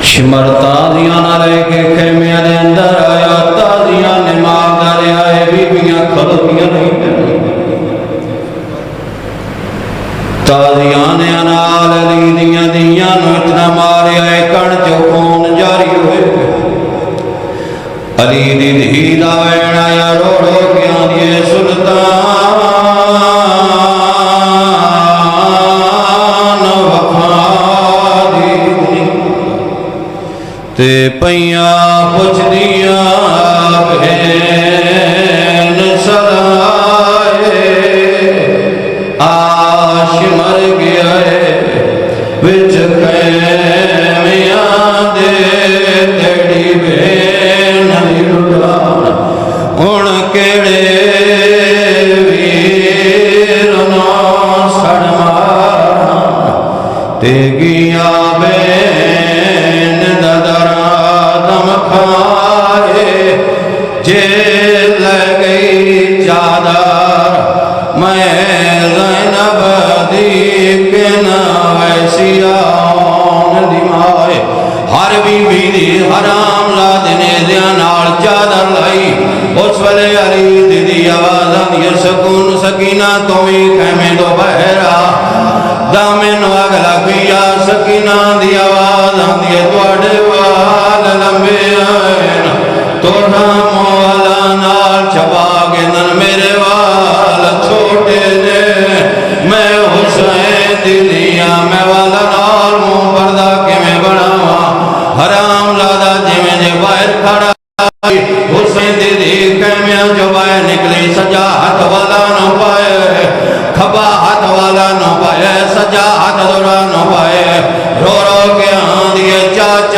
Shimmer ताजियां ना लेके खेमिया दे अंदर आया, ताजियां ने मांग आए, बीबियां खलोतियां नहीं, ताजियां ने अनाल ली दियां दियां इतना मारिया कण चो खून जारी हुए। अली दी धी दा वैण आया, रो रो के आंदिए सुल्तान ते पैया पुछदिया भेन सदाए, आश मर गया बिच खैमिया दे, तेरी भेन लुटान हुण केड़े वीर ना सड़ मारा, ते गिया जे लगी चादर मैं ज़ैनब दी के न वैसिया दिमाए। हर बीबी दी हराम लादे ने नाल चादर लाई। उस वेले अली दी आवाज़ आंदी, सकून सकीना तुम्हें कहमे दो बहरा दामिन अग लगिया। सकीना दी आवाज़ आंदी, तुहाडे वाल लंबे आए तोड़ा मोला नाल छपा के नन मेरे वाल छोटे ने, मैं हुसैन दी दिया मैं वाला नाल मुंह पर्दा किवें बनावा। हराम लादा जिवें जे बाहर खड़ा हुसैन दी धी कैमिया जो बाहर निकली, सजा हाथ वाला न पाए, खबा हाथ वाला न पाए, सजा हाथ दोरा न पाए। रो रो के आंदिए चाचा